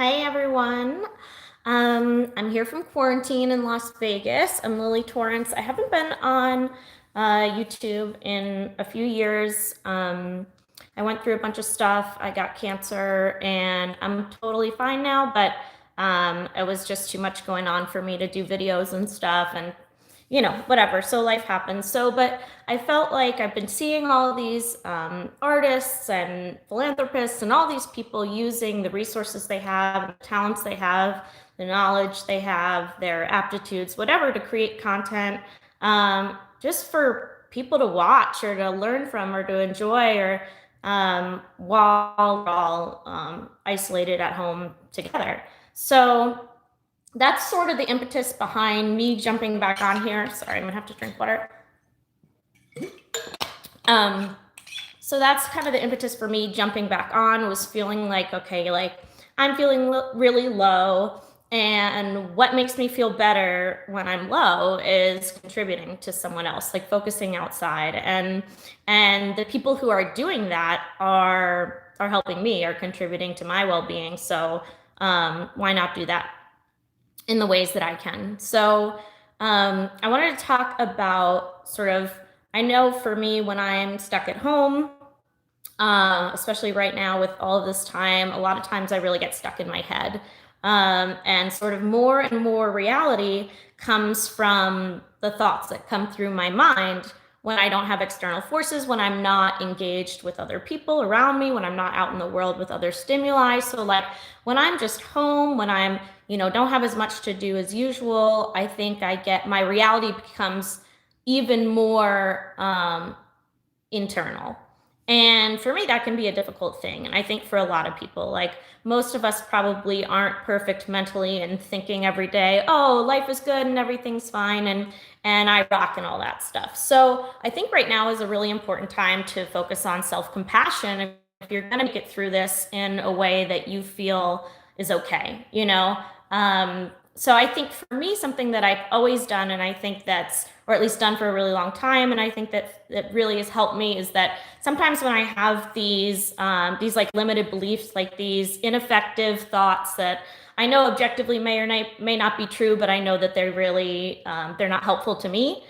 Hi everyone. I'm here from quarantine in Las Vegas. I'm Lily Torrance. I haven't been on YouTube in a few years. I went through a bunch of stuff. I got cancer and I'm totally fine now, but it was just too much going on for me to do videos and stuff and whatever. So life happens. But I felt like I've been seeing all these artists and philanthropists and all these people using the resources they have, the talents they have, the knowledge they have, their aptitudes, whatever, to create content just for people to watch or to learn from or to enjoy or while we're all isolated at home together. So that's sort of the impetus behind me jumping back on here. Sorry, I'm gonna have to drink water. So that's kind of the impetus for me jumping back on, was feeling like, okay, like I'm feeling really low, and what makes me feel better when I'm low is contributing to someone else, like focusing outside, and the people who are doing that are helping me, are contributing to my well-being. So why not do that in the ways that I can? So I wanted to talk about I know for me, when I'm stuck at home, especially right now with all of this time, a lot of times I really get stuck in my head. And sort of more and more reality comes from the thoughts that come through my mind when I don't have external forces, when I'm not engaged with other people around me, when I'm not out in the world with other stimuli. So like when I'm just home, when I'm, don't have as much to do as usual, I think my reality becomes even more internal. And for me, that can be a difficult thing. And I think for a lot of people, like most of us probably aren't perfect mentally and thinking every day, oh, life is good and everything's fine and I rock and all that stuff. So I think right now is a really important time to focus on self-compassion if you're gonna make it through this in a way that you feel is okay, So I think for me, something that I've always done, and I think or at least done for a really long time, and I think that really has helped me, is that sometimes when I have these like limited beliefs, like these ineffective thoughts that I know objectively may or may not be true, but I know that they're not helpful to me,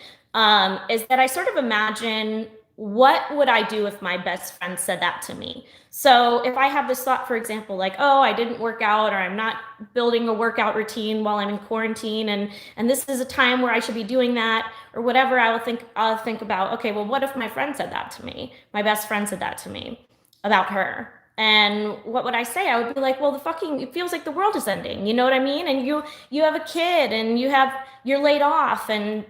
is that I sort of imagine, what would I do if my best friend said that to me? So if I have this thought, for example, like, oh, I didn't work out, or I'm not building a workout routine while I'm in quarantine, and this is a time where I should be doing that, or whatever, I'll think about, okay, well, what if my friend said that to me? My best friend said that to me about her. And what would I say? I would be like, well, it feels like the world is ending. You know what I mean? And you have a kid, and you're laid off, and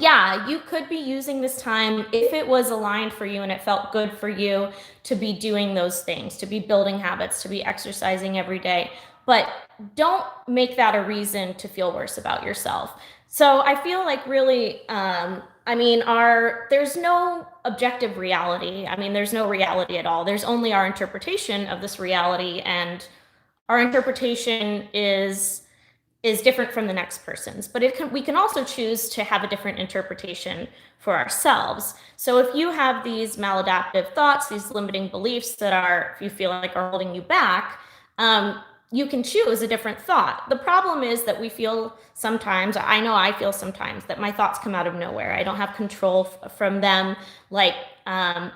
yeah, you could be using this time, if it was aligned for you and it felt good for you, to be doing those things, to be building habits, to be exercising every day. But don't make that a reason to feel worse about yourself. So I feel like really, there's no objective reality. I mean, there's no reality at all. There's only our interpretation of this reality, and our interpretation is different from the next person's, but we can also choose to have a different interpretation for ourselves. So if you have these maladaptive thoughts, these limiting beliefs if you feel like are holding you back, you can choose a different thought. The problem is that I feel sometimes that my thoughts come out of nowhere. I don't have control from them, like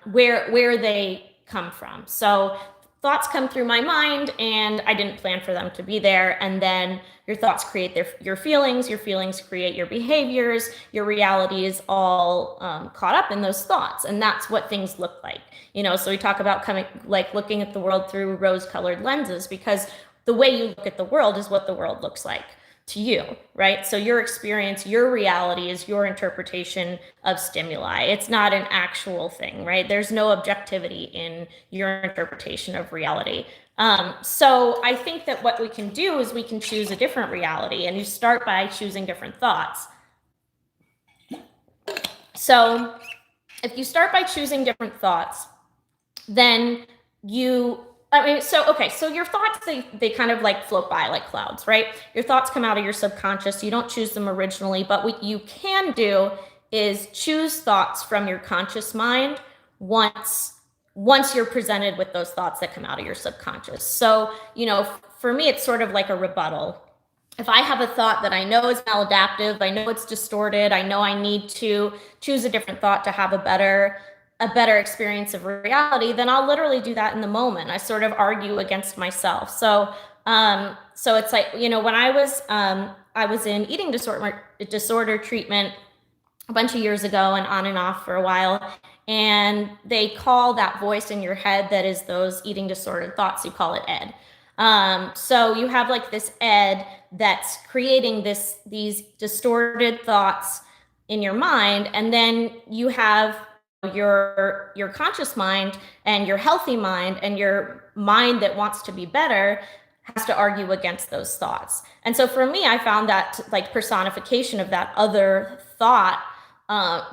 where they come from. So thoughts come through my mind and I didn't plan for them to be there. And then your thoughts create your feelings create your behaviors, your reality is all caught up in those thoughts. And that's what things look like. So we talk about looking at the world through rose-colored lenses, because the way you look at the world is what the world looks like to you, right? So your experience, your reality is your interpretation of stimuli. It's not an actual thing, right? There's no objectivity in your interpretation of reality. So I think that what we can do is we can choose a different reality, and you start by choosing different thoughts. So if you start by choosing different thoughts, then so your thoughts, they kind of like float by like clouds, right? Your thoughts come out of your subconscious. You don't choose them originally, but what you can do is choose thoughts from your conscious mind once you're presented with those thoughts that come out of your subconscious. So, for me, it's sort of like a rebuttal. If I have a thought that I know is maladaptive, I know it's distorted, I know I need to choose a different thought to have a better experience of reality, then I'll literally do that in the moment. I sort of argue against myself. So it's like, when I was in eating disorder treatment a bunch of years ago and on and off for a while. And they call that voice in your head that is those eating disordered thoughts, you call it Ed. So you have like this Ed that's creating these distorted thoughts in your mind, and then you have your conscious mind and your healthy mind and your mind that wants to be better has to argue against those thoughts. And so for me, I found that like personification of that other thought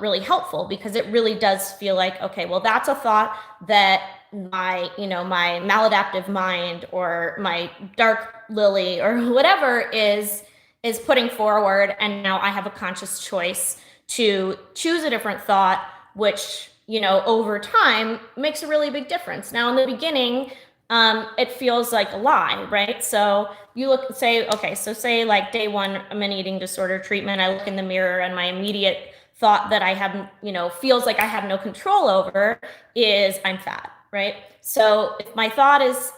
really helpful, because it really does feel like, okay, well, that's a thought that my maladaptive mind or my dark lily or whatever is putting forward, and now I have a conscious choice to choose a different thought, which over time makes a really big difference. Now in the beginning, it feels like a lie, right? So you say like day one, I'm in eating disorder treatment, I look in the mirror and my immediate thought that I have, feels like I have no control over is I'm fat, right? So if my thought is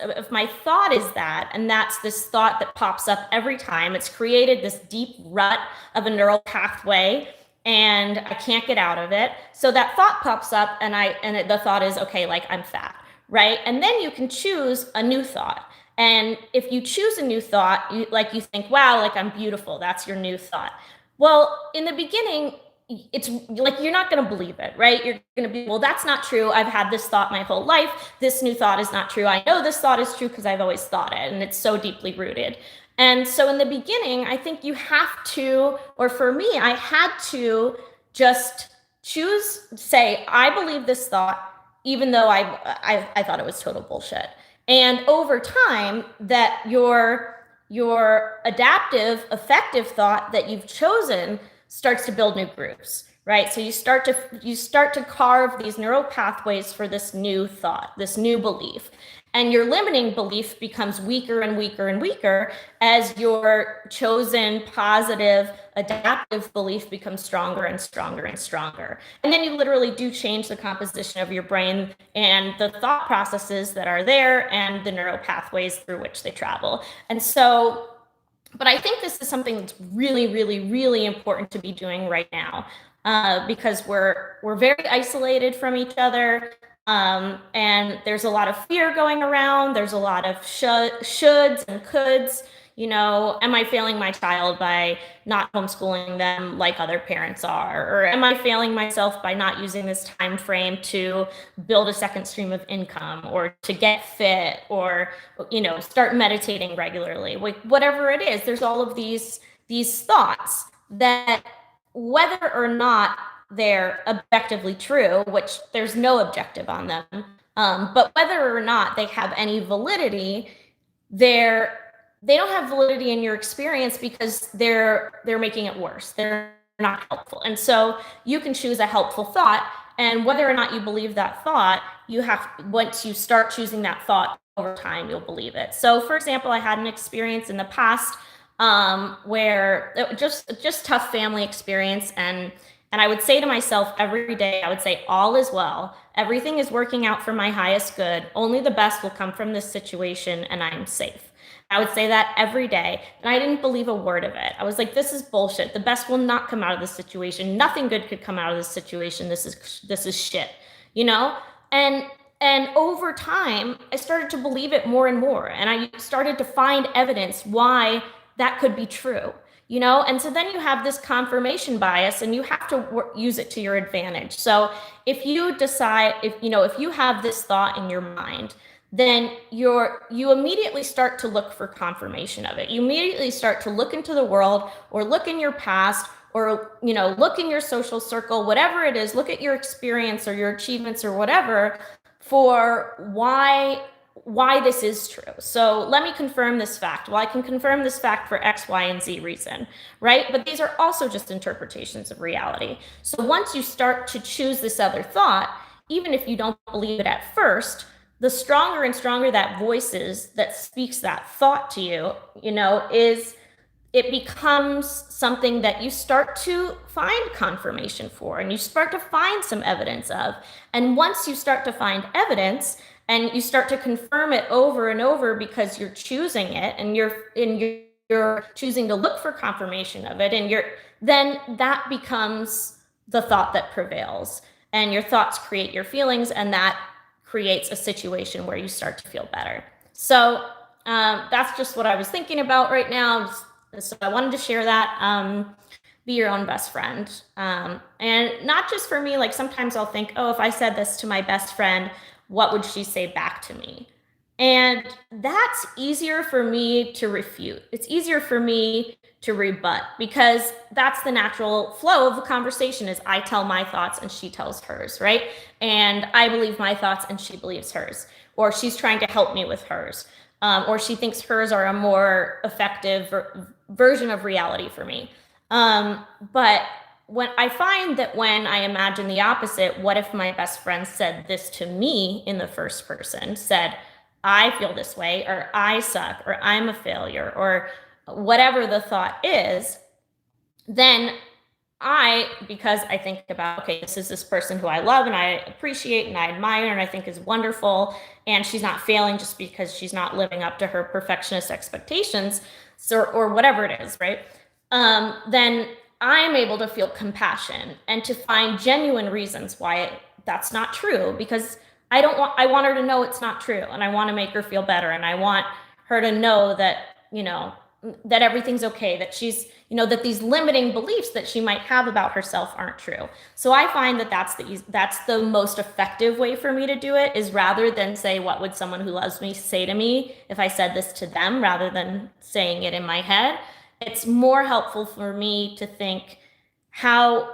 that, and that's this thought that pops up every time, it's created this deep rut of a neural pathway and I can't get out of it. So that thought pops up and the thought is, okay, like I'm fat, right? And then you can choose a new thought. And if you choose a new thought, you think, wow, like I'm beautiful. That's your new thought. Well, in the beginning, it's like you're not going to believe it, right? You're going to be, well, that's not true. I've had this thought my whole life. This new thought is not true. I know this thought is true because I've always thought it, and it's so deeply rooted. And so in the beginning, I think you have to, or for me, I had to just say, I believe this thought, even though I thought it was total bullshit. And over time, that your adaptive, effective thought that you've chosen starts to build new grooves, right? So you start to carve these neural pathways for this new thought, this new belief. And your limiting belief becomes weaker and weaker and weaker as your chosen positive adaptive belief becomes stronger and stronger and stronger. And then you literally do change the composition of your brain and the thought processes that are there and the neural pathways through which they travel. And so, but I think this is something that's really, really, really important to be doing right now, because we're very isolated from each other. And there's a lot of fear going around. There's a lot of shoulds and coulds. Am I failing my child by not homeschooling them like other parents are? Or am I failing myself by not using this time frame to build a second stream of income or to get fit or, start meditating regularly? Like whatever it is, there's all of these thoughts that, whether or not they're objectively true, which there's no objective on them, but whether or not they have any validity, they don't have validity in your experience because they're making it worse. They're not helpful. And so you can choose a helpful thought, and whether or not you believe that thought, once you start choosing that thought over time, you'll believe it. So for example, I had an experience in the past where it just tough family experience, and I would say to myself every day, I would say, all is well. Everything is working out for my highest good. Only the best will come from this situation, and I'm safe. I would say that every day, and I didn't believe a word of it. I was like, this is bullshit. The best will not come out of this situation. Nothing good could come out of this situation. This is shit, And over time, I started to believe it more and more, and I started to find evidence why that could be true. And so then you have this confirmation bias, and you have to use it to your advantage. So if you decide, if you have this thought in your mind, then you immediately start to look for confirmation of it. You immediately start to look into the world, or look in your past, or look in your social circle, whatever it is, look at your experience or your achievements or whatever, for why this is true. So let me confirm this fact. Well, I can confirm this fact for X, Y, and Z reason, right? But these are also just interpretations of reality. So once you start to choose this other thought, even if you don't believe it at first, the stronger and stronger that voice is that speaks that thought to you, is it becomes something that you start to find confirmation for and you start to find some evidence of. And once you start to find evidence and you start to confirm it over and over because you're choosing it and you're choosing to look for confirmation of it, and then that becomes the thought that prevails, and your thoughts create your feelings, and that creates a situation where you start to feel better. So that's just what I was thinking about right now. So I wanted to share that. Be your own best friend. And not just for me, like sometimes I'll think, oh, if I said this to my best friend, what would she say back to me? And that's easier for me to refute. It's easier for me to rebut because that's the natural flow of the conversation is I tell my thoughts and she tells hers, right? And I believe my thoughts and she believes hers, or she's trying to help me with hers. Or she thinks hers are a more effective version of reality for me. But when I find that when I imagine the opposite, what if my best friend said this to me in the first person, said, I feel this way, or I suck, or I'm a failure, or whatever the thought is, then because I think about, okay, this is this person who I love and I appreciate and I admire and I think is wonderful, and she's not failing just because she's not living up to her perfectionist expectations, or whatever it is, right? Then I'm able to feel compassion and to find genuine reasons why that's not true, because I want her to know it's not true, and I want to make her feel better, and I want her to know that, that everything's okay, that she's, that these limiting beliefs that she might have about herself aren't true. So I find that that's the most effective way for me to do it, is rather than say, what would someone who loves me say to me if I said this to them, rather than saying it in my head. It's more helpful for me to think, how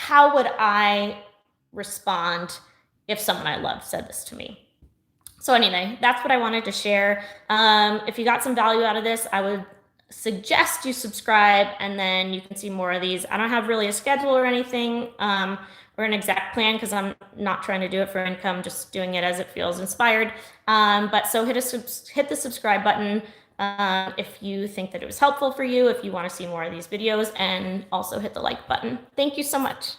would I respond if someone I love said this to me? So anyway, that's what I wanted to share. If you got some value out of this, I would suggest you subscribe, and then you can see more of these. I don't have really a schedule or anything, or an exact plan, because I'm not trying to do it for income, just doing it as it feels inspired. But so hit the subscribe button if you think that it was helpful for you, if you want to see more of these videos, and also hit the like button. Thank you so much.